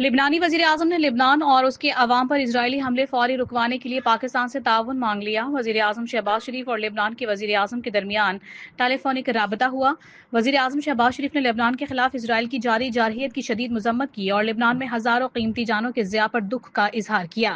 لبنانی وزیر اعظم نے لبنان اور اس کے عوام پر اسرائیلی حملے فوری رکوانے کے لیے پاکستان سے تعاون مانگ لیا۔ وزیر اعظم شہباز شریف اور لبنان کے وزیر اعظم کے درمیان ٹیلی فونک رابطہ ہوا۔ وزیر اعظم شہباز شریف نے لبنان کے خلاف اسرائیل کی جاری جارحیت کی شدید مذمت کی اور لبنان میں ہزاروں قیمتی جانوں کے ضیاع پر دکھ کا اظہار کیا۔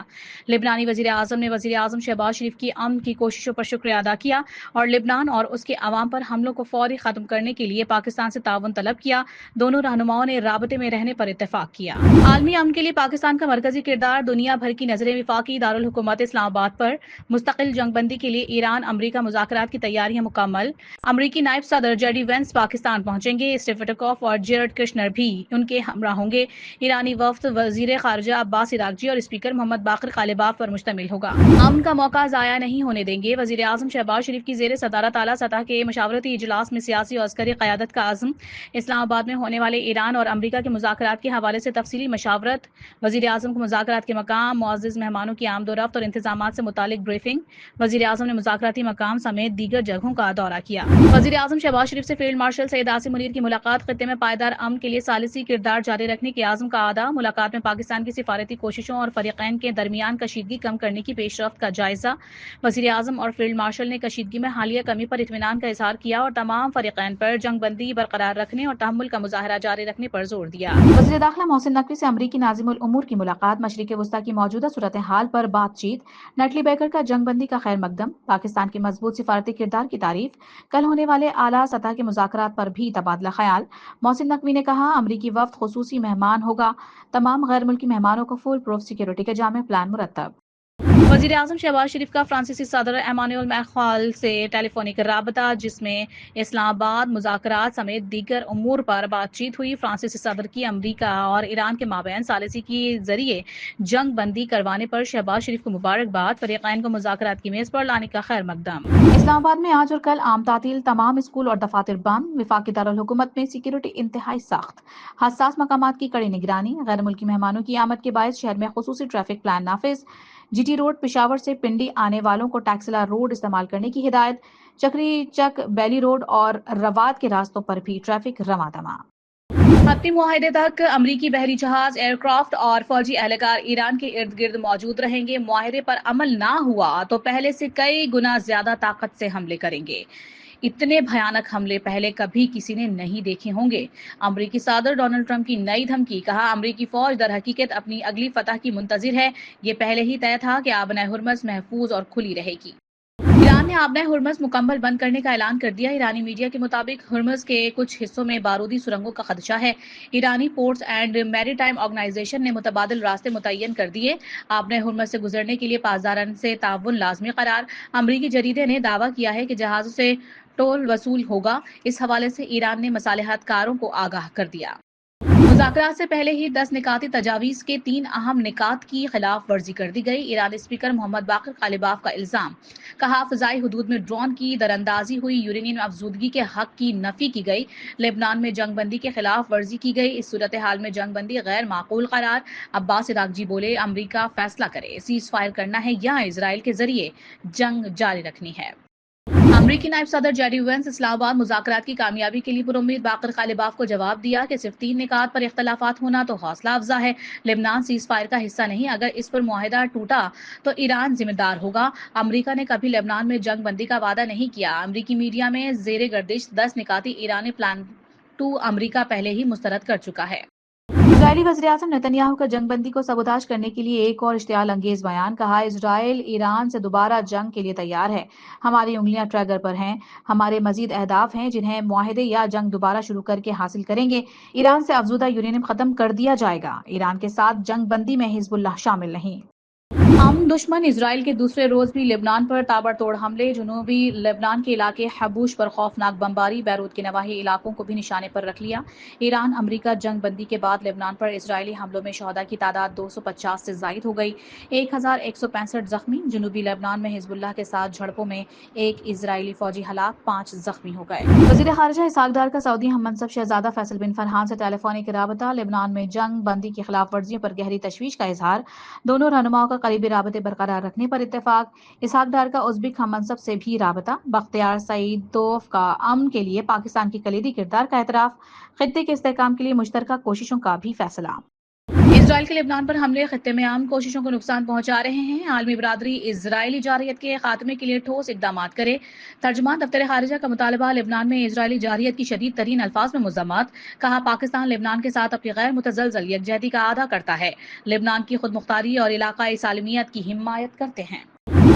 لبنانی وزیر اعظم نے وزیر اعظم شہباز شریف کی امن کی کوششوں پر شکریہ ادا کیا اور لبنان اور اس کے عوام پر حملوں کو فوری ختم کرنے کے لیے پاکستان سے تعاون طلب کیا۔ دونوں رہنماؤں نے رابطے میں رہنے پر اتفاق کیا۔ عالمی امن کے لیے پاکستان کا مرکزی کردار، دنیا بھر کی نظریں وفاقی دارالحکومت اسلام آباد پر۔ مستقل جنگ بندی کے لیے ایران امریکہ مذاکرات کی تیاریاں مکمل۔ امریکی نائب صدر جے ڈی وینس پاکستان پہنچیں گے۔ اسٹیو وٹکوف اور جیرڈ کشنر بھی ان کے ہمراہ ہوں گے۔ ایرانی وفد وزیر خارجہ عباس عراقچی اور اسپیکر محمد باقر قالباف پر مشتمل ہوگا۔ امن کا موقع ضائع نہیں ہونے دیں گے، وزیر اعظم شہباز شریف کی زیر صدارت اعلیٰ سطح کے مشاورتی اجلاس میں سیاسی اور عسکری قیادت کا عزم۔ اسلام آباد میں ہونے والے ایران اور امریکہ کے مذاکرات کے حوالے سے تفصیلی مشاورت۔ وزیر اعظم کو مذاکرات کے مقام، معزز مہمانوں کی آمد و رفت اور انتظامات سے متعلق بریفنگ۔ وزیر اعظم نے مذاکراتی مقام سمیت دیگر جگہوں کا دورہ کیا۔ وزیر اعظم شہباز شریف سے فیلڈ مارشل سید عاصم منیر کی ملاقات، خطے میں پائیدار امن کے لیے ثالثی کردار جاری رکھنے کے عزم کا اعادہ۔ ملاقات میں پاکستان کی سفارتی کوششوں اور فریقین کے درمیان کشیدگی کم کرنے کی پیش رفت کا جائزہ۔ وزیر اعظم اور فیلڈ مارشل نے کشیدگی میں حالیہ کمی پر اطمینان کا اظہار کیا اور تمام فریقین پر جنگ بندی برقرار رکھنے اور تحمل کا مظاہرہ جاری رکھنے پر زور دیا۔ وزیر داخلہ محسن نقوی سے امریکی ناظم الامور کی ملاقات، مشرق وسطیٰ کی موجودہ صورتحال پر بات چیت۔ نیٹلی بیکر کا جنگ بندی کا خیر مقدم، پاکستان کے مضبوط سفارتی کردار کی تعریف۔ کل ہونے والے اعلیٰ سطح کے مذاکرات پر بھی تبادلہ خیال۔ محسن نقوی نے کہا، امریکی وفد خصوصی مہمان ہوگا، تمام غیر ملکی مہمانوں کو فول پروف سیکیورٹی کے جامع پلان مرتب۔ وزیر اعظم شہباز شریف کا فرانسیسی صدر ایمانوئل میخواں سے ٹیلی فونک رابطہ، جس میں اسلام آباد مذاکرات سمیت دیگر امور پر بات چیت ہوئی۔ فرانسیسی صدر کی امریکہ اور ایران کے مابین ثالثی کے ذریعے جنگ بندی کروانے پر شہباز شریف کو مبارکباد، فریقین کو مذاکرات کی میز پر لانے کا خیر مقدم۔ اسلام آباد میں آج اور کل عام تعطیل، تمام اسکول اور دفاتر بند۔ وفاقی دارالحکومت میں سیکیورٹی انتہائی سخت، حساس مقامات کی کڑی نگرانی۔ غیر ملکی مہمانوں کی آمد کے باعث شہر میں خصوصی ٹریفک پلان نافذ۔ جی ٹی روڈ پشاور سے پنڈی آنے والوں کو ٹیکسلا روڈ استعمال کرنے کی ہدایت۔ چکری چک بیلی روڈ اور رواد کے راستوں پر بھی ٹریفک رواں دواں۔ حتمی معاہدے تک امریکی بحری جہاز، ایئر کرافٹ اور فوجی اہلکار ایران کے ارد گرد موجود رہیں گے۔ معاہدے پر عمل نہ ہوا تو پہلے سے کئی گنا زیادہ طاقت سے حملے کریں گے۔ اتنے بھیانک حملے پہلے کبھی کسی نے نہیں دیکھے ہوں گے۔ امریکی صدر ڈونلڈ ٹرمپ کی نئی دھمکی، کہا امریکی فوج در حقیقت اپنی اگلی فتح کی منتظر ہے۔ یہ پہلے ہی طے تھا کہ آبنۂ ہرمز محفوظ اور کھلی رہے گی۔ ایران نے آبنۂ ہرمز مکمل بند کرنے کا اعلان کر دیا۔ ایرانی میڈیا کے مطابق ہرمز کے کچھ حصوں میں بارودی سرنگوں کا خدشہ ہے۔ ایرانی پورٹس اینڈ میری ٹائم آرگنائزیشن نے متبادل راستے متعین کر دیے۔ آبنۂ ہرمز سے گزرنے کے لیے پاسداران سے تعاون لازمی قرار۔ امریکی جریدے نے دعویٰ کیا ہے کہ جہازوں سے ٹول وصول ہوگا۔ اس حوالے سے ایران نے مصالحت کاروں کو آگاہ کر دیا۔ مذاکرات سے پہلے ہی 10 نکاتی تجاویز کے 3 اہم نکات کی خلاف ورزی کر دی گئی۔ ایرانی اسپیکر محمد باقر قالباف کا الزام، کہا فضائی حدود میں ڈرون کی دراندازی ہوئی، یورینیم افزودگی کے حق کی نفی کی گئی، لبنان میں جنگ بندی کے خلاف ورزی کی گئی۔ اس صورتحال میں جنگ بندی غیر معقول قرار۔ عباس عراقچی بولے، امریکہ فیصلہ کرے، سیز فائر کرنا ہے یا اسرائیل کے ذریعے جنگ جاری رکھنی ہے۔ امریکی نائب صدر جے ڈی وینس اسلام آباد مذاکرات کی کامیابی کے لیے پرامید۔ باقر قالباف کو جواب دیا کہ صرف 3 نکات پر اختلافات ہونا تو حوصلہ افزا ہے، لبنان سیز فائر کا حصہ نہیں، اگر اس پر معاہدہ ٹوٹا تو ایران ذمہ دار ہوگا۔ امریکہ نے کبھی لبنان میں جنگ بندی کا وعدہ نہیں کیا۔ امریکی میڈیا میں زیر گردش 10 نکاتی ایرانی پلان 2 امریکہ پہلے ہی مسترد کر چکا ہے۔ اسرائیلی وزیر اعظم نتن یاہو کا جنگ بندی کو سبوتاژ کرنے کے لیے ایک اور اشتعال انگیز بیان، کہا اسرائیل ایران سے دوبارہ جنگ کے لیے تیار ہے، ہماری انگلیاں ٹریگر پر ہیں، ہمارے مزید اہداف ہیں جنہیں معاہدے یا جنگ دوبارہ شروع کر کے حاصل کریں گے۔ ایران سے افزودہ یورینیم ختم کر دیا جائے گا، ایران کے ساتھ جنگ بندی میں حزب اللہ شامل نہیں۔ ہم دشمن اسرائیل کے دوسرے روز بھی لبنان پر تابڑ توڑ حملے، جنوبی لبنان کے علاقے حبوش پر خوفناک بمباری، بیروت کے نواحی علاقوں کو بھی نشانے پر رکھ لیا۔ ایران امریکہ جنگ بندی کے بعد لبنان پر اسرائیلی حملوں میں شہداء کی تعداد 250 سے زائد ہو گئی، 1165 زخمی۔ جنوبی لبنان میں حزب اللہ کے ساتھ جھڑپوں میں 1 اسرائیلی فوجی ہلاک، 5 زخمی ہو گئے۔ وزیر خارجہ اسحاق ڈار کا سعودی ہم منصب شہزادہ فیصل بن فرحان سے ٹیلی فونک رابطہ، لبنان میں جنگ بندی کی خلاف ورزیوں پر گہری تشویش کا اظہار، دونوں رہنماؤں کا قریبی رابطے برقرار رکھنے پر اتفاق۔ اسحاق ڈار کا ازبک ہم منصب سے بھی رابطہ، بختیار سعیدوف کا امن کے لیے پاکستان کی کلیدی کردار کا اعتراف، خطے کے استحکام کے لیے مشترکہ کوششوں کا بھی فیصلہ۔ اسرائیل کے لبنان پر حملے خطے میں عام کوششوں کو نقصان پہنچا رہے ہیں۔ عالمی برادری اسرائیلی جارحیت کے خاتمے کے لیے ٹھوس اقدامات کرے۔ ترجمان دفتر خارجہ کا مطالبہ، لبنان میں اسرائیلی جارحیت کی شدید ترین الفاظ میں مذمت۔ کہا، پاکستان لبنان کے ساتھ اپنی غیر متزلزل یکجہتی کا اعادہ کرتا ہے، لبنان کی خود مختاری اور علاقائی سالمیت کی حمایت کرتے ہیں۔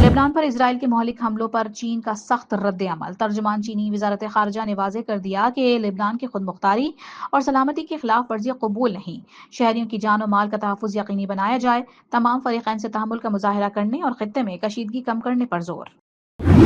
لبنان پر اسرائیل کے مہلک حملوں پر چین کا سخت رد عمل۔ ترجمان چینی وزارت خارجہ نے واضح کر دیا کہ لبنان کی خود مختاری اور سلامتی کی خلاف ورزی قبول نہیں، شہریوں کی جان و مال کا تحفظ یقینی بنایا جائے، تمام فریقین سے تحمل کا مظاہرہ کرنے اور خطے میں کشیدگی کم کرنے پر زور۔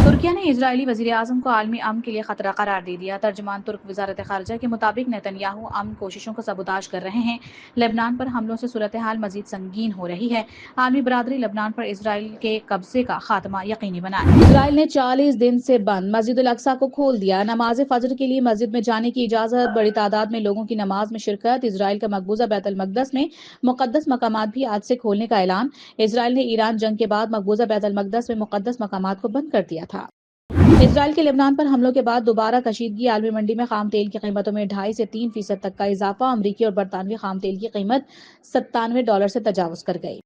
ترکیہ نے اسرائیلی وزیر اعظم کو عالمی امن کے لیے خطرہ قرار دے دیا۔ ترجمان ترک وزارت خارجہ کے مطابق نیتن یاہو امن کوششوں کو سبوتاژ کر رہے ہیں۔ لبنان پر حملوں سے صورتحال مزید سنگین ہو رہی ہے۔ عالمی برادری لبنان پر اسرائیل کے قبضے کا خاتمہ یقینی بنائے۔ اسرائیل نے 40 دن سے بند مسجد الاقصی کو کھول دیا۔ نماز فجر کے لیے مسجد میں جانے کی اجازت، بڑی تعداد میں لوگوں کی نماز میں شرکت۔ اسرائیل کا مقبوضہ بیت المقدس میں مقدس مقامات بھی آج سے کھولنے کا اعلان۔ اسرائیل نے ایران جنگ کے بعد مقبوضہ بیت المقدس میں مقدس مقامات کو بند کر دیا تھا۔ اسرائیل کے لبنان پر حملوں کے بعد دوبارہ کشیدگی۔ عالمی منڈی میں خام تیل کی قیمتوں میں 2.5 سے 3% تک کا اضافہ۔ امریکی اور برطانوی خام تیل کی قیمت $97 سے تجاوز کر گئی۔